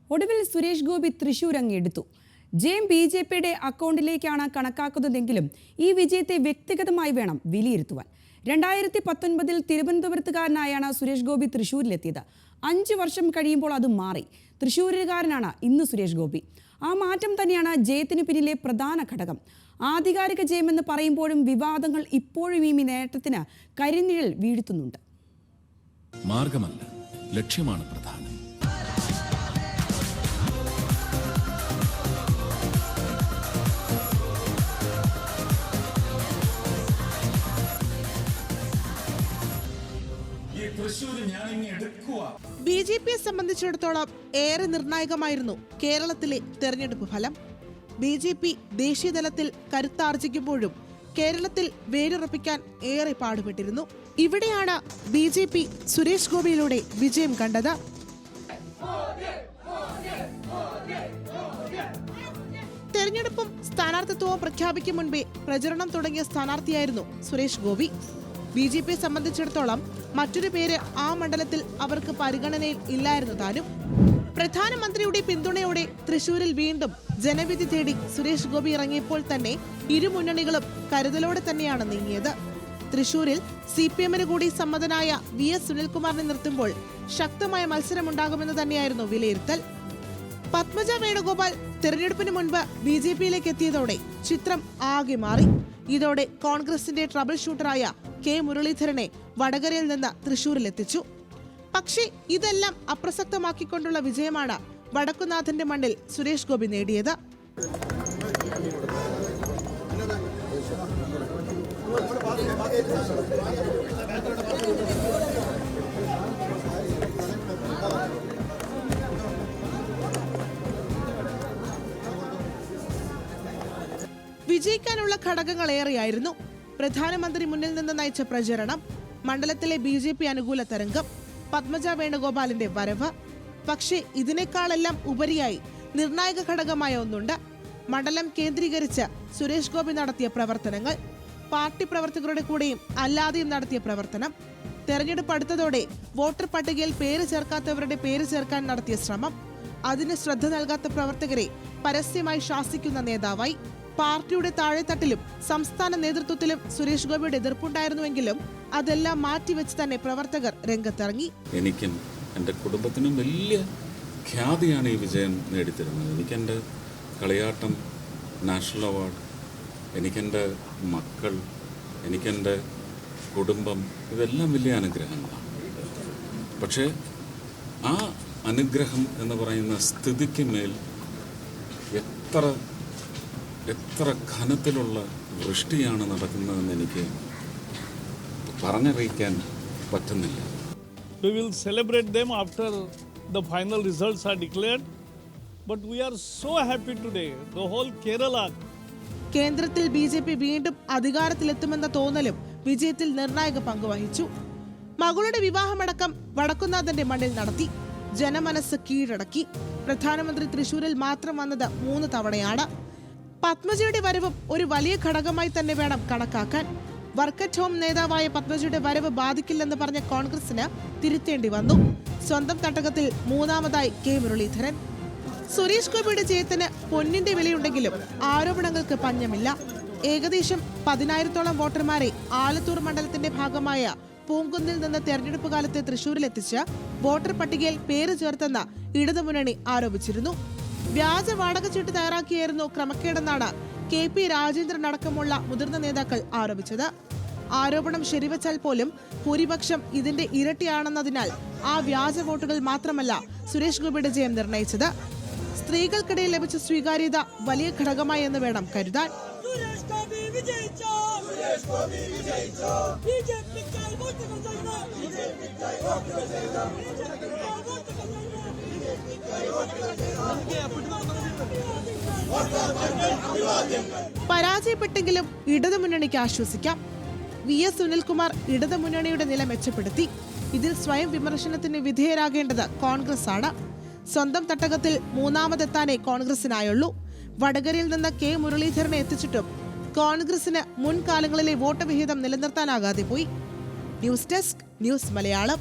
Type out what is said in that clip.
ഒടുവിൽ സുരേഷ് ഗോപി തൃശൂർ അങ്ങെടുത്തു. ജയം BJPയുടെ അക്കൗണ്ടിലേക്കാണ് കണക്കാക്കുന്നതെങ്കിലും ഈ വിജയത്തെ വ്യക്തിഗതമായി വേണം വിലയിരുത്തുവാൻ. 2019 തിരുവനന്തപുരത്തുകാരനായാണ് സുരേഷ് ഗോപി തൃശൂരിലെത്തിയത്. 5 വർഷം കഴിയുമ്പോൾ അത് മാറി. തൃശൂരുകാരനാണ് ഇന്ന് സുരേഷ് ഗോപി. ആ മാറ്റം തന്നെയാണ് ജയത്തിന് പിന്നിലെ പ്രധാന ഘടകം. ആധികാരിക ജയമെന്ന് പറയുമ്പോഴും വിവാദങ്ങൾ ഇപ്പോഴും ഈ നേട്ടത്തിന് കരിനിഴൽ വീഴ്ത്തുന്നുണ്ട്. മാർഗമല്ല, ലക്ഷ്യമാണ് പ്രധാനം. BJPയെ സംബന്ധിച്ചിടത്തോളം ഏറെ നിർണായകമായിരുന്നു കേരളത്തിലെ തെരഞ്ഞെടുപ്പ് ഫലം. BJP ദേശീയതലത്തിൽ കരുത്താർജിക്കുമ്പോഴും കേരളത്തിൽ വേരുറപ്പിക്കാൻ ഏറെ പാടുപെട്ടിരുന്നു. ഇവിടെയാണ് BJP സുരേഷ് ഗോപിയിലൂടെ വിജയം കണ്ടത്. തെരഞ്ഞെടുപ്പും സ്ഥാനാർത്ഥിത്വവും പ്രഖ്യാപിക്കും മുൻപേ പ്രചരണം തുടങ്ങിയ സ്ഥാനാർത്ഥിയായിരുന്നു സുരേഷ് ഗോപി. BJPയെ സംബന്ധിച്ചിടത്തോളം മറ്റൊരു പേര് ആ മണ്ഡലത്തിൽ അവർക്ക് പരിഗണനയിൽ ഇല്ലായിരുന്നു താനും. പ്രധാനമന്ത്രിയുടെ പിന്തുണയോടെ തൃശൂരിൽ വീണ്ടും ജനവിധി തേടി സുരേഷ് ഗോപി ഇറങ്ങിയപ്പോൾ തന്നെ ഇരു മുന്നണികളും കരുതലോടെ തന്നെയാണ് നീങ്ങിയത്. തൃശൂരിൽ CPM-ന് കൂടി സമ്മതനായ VS സുനിൽകുമാറിനെ നിർത്തുമ്പോൾ ശക്തമായ മത്സരമുണ്ടാകുമെന്ന് തന്നെയായിരുന്നു വിലയിരുത്തൽ. പത്മജ വേണുഗോപാൽ തെരഞ്ഞെടുപ്പിന് മുൻപ് BJPയിലേക്ക് എത്തിയതോടെ ചിത്രം ആകെ മാറി. ഇതോടെ കോൺഗ്രസിന്റെ ട്രബിൾ ഷൂട്ടറായ K മുരളീധരനെ വടകരയിൽ നിന്ന് തൃശൂരിലെത്തിച്ചു. പക്ഷേ ഇതെല്ലാം അപ്രസക്തമാക്കിക്കൊണ്ടുള്ള വിജയമാണ് വടക്കുനാഥന്റെ മണ്ണിൽ സുരേഷ് ഗോപി നേടിയത്. വിജയിക്കാനുള്ള ഘടകങ്ങൾ ഏറെയായിരുന്നു. പ്രധാനമന്ത്രി മുന്നിൽ നിന്ന് നയിച്ച പ്രചരണം, മണ്ഡലത്തിലെ BJP അനുകൂല തരംഗം, പത്മജ വേണുഗോപാലിന്റെ വരവ്. പക്ഷേ ഇതിനേക്കാളെല്ലാം ഉപരിയായി നിർണായക ഘടകമായ ഒന്നുണ്ട്. മണ്ഡലം കേന്ദ്രീകരിച്ച് സുരേഷ് ഗോപി നടത്തിയ പ്രവർത്തനങ്ങൾ, പാർട്ടി പ്രവർത്തകരുടെ കൂടെയും അല്ലാതെയും നടത്തിയ പ്രവർത്തനം. തെരഞ്ഞെടുപ്പ് അടുത്തതോടെ വോട്ടർ പട്ടികയിൽ പേര് ചേർക്കാത്തവരുടെ പേര് ചേർക്കാൻ നടത്തിയ ശ്രമം, അതിന് ശ്രദ്ധ നൽകാത്ത പ്രവർത്തകരെ പരസ്യമായി ശാസിക്കുന്ന നേതാവായി. പാർട്ടിയുടെ താഴെത്തട്ടിലും സംസ്ഥാന നേതൃത്വത്തിലും സുരേഷ് ഗോപിയുടെ എതിർപ്പുണ്ടായിരുന്നുവെങ്കിലും അതെല്ലാം മാറ്റിവെച്ച് തന്നെ പ്രവർത്തകർ രംഗത്തിറങ്ങി. എനിക്കും എൻ്റെ കുടുംബത്തിനും വലിയ ഖ്യാതിയാണ് ഈ വിജയം നേടിത്തരുന്നത്. എനിക്കെൻ്റെ കളിയാട്ടം നാഷണൽ അവാർഡ്, എനിക്കെൻ്റെ മക്കൾ, എനിക്കെൻ്റെ കുടുംബം, ഇതെല്ലാം വലിയ അനുഗ്രഹങ്ങളാണ്. പക്ഷേ ആ അനുഗ്രഹം എന്ന് പറയുന്ന സ്ഥിതിക്ക് മേൽ എത്ര ഘനത്തിലുള്ള വൃഷ്ടിയാണ് നടക്കുന്നതെന്ന് എനിക്ക് പറഞ്ഞറിയിക്കാൻ പറ്റുന്നില്ല. We will celebrate them after the final results are declared. But we are so happy today. The whole Kerala. കേന്ദ്രത്തിൽ BJP വീണ്ടും അധികാരത്തിലെത്തുമെന്ന തോന്നലും വിജയത്തിൽ നിർണായക പങ്കുവഹിച്ചു. മകളുടെ വിവാഹമടക്കം വടക്കുന്നാഥന്റെ മണ്ണിൽ നടത്തി. ജനമനസ് കീഴടക്കി. പ്രധാനമന്ത്രി തൃശൂരിൽ മാത്രം വന്നത് 3 തവണയാണ്. പത്മജയുടെ വരവും ഒരു വലിയ ഘടകമായി തന്നെ വേണം കണക്കാക്കാൻ. വർക്ക് അറ്റ് ഹോം നേതാവായ പത്മജയുടെ വരവ് ബാധിക്കില്ലെന്ന് പറഞ്ഞ കോൺഗ്രസിന് തിരുത്തേണ്ടി വന്നു. സ്വന്തം തട്ടകത്തിൽ മൂന്നാമതായി K മുരളീധരൻ. സുരേഷ് ഗോപിയുടെ ജയത്തിന് പൊന്നിന്റെ വിലയുണ്ടെങ്കിലും ആരോപണങ്ങൾക്ക് പഞ്ഞമില്ല. ഏകദേശം 10,000-ഓളം വോട്ടർമാരെ ആലത്തൂർ മണ്ഡലത്തിന്റെ ഭാഗമായ പൂങ്കുന്നിൽ നിന്ന് തെരഞ്ഞെടുപ്പ് കാലത്തെ തൃശൂരിലെത്തിച്ച് വോട്ടർ പട്ടികയിൽ പേര് ചേർത്തെന്ന് ഇടതുമുന്നണി ആരോപിച്ചിരുന്നു. വ്യാജ വാടക ചീട്ട് തയ്യാറാക്കിയായിരുന്നു ക്രമക്കേടെന്നാണ് KP രാജേന്ദ്രൻ അടക്കമുള്ള മുതിർന്ന നേതാക്കൾ ആരോപിച്ചത്. ആരോപണം ശരിവച്ചാൽ പോലും ഭൂരിപക്ഷം ഇതിന്റെ ഇരട്ടിയാണെന്നതിനാൽ ആ വ്യാജ വോട്ടുകൾ മാത്രമല്ല സുരേഷ് ഗോപിയുടെ ജയം നിർണയിച്ചത്. സ്ത്രീകൾക്കിടയിൽ ലഭിച്ച സ്വീകാര്യത വലിയ ഘടകമായി എന്ന് വേണം കരുതാൻ. പരാജയപ്പെട്ടെങ്കിലും ഇടതുമുന്നണിക്ക് ആശ്വസിക്കാം. VS സുനിൽകുമാർ ഇടതുമുന്നണിയുടെ നില മെച്ചപ്പെടുത്തി. ഇതിൽ സ്വയം വിമർശനത്തിന് വിധേയരാകേണ്ടത് കോൺഗ്രസ് ആണ്. സ്വന്തം തട്ടകത്തിൽ മൂന്നാമതെത്താനേ കോൺഗ്രസിനായുള്ളൂ. വടകരയിൽ നിന്ന് K മുരളീധരനെ എത്തിച്ചിട്ടും കോൺഗ്രസിന് മുൻകാലങ്ങളിലെ വോട്ട് വിഹിതം നിലനിർത്താനാകാതെ പോയി. News desk, news Malayalam.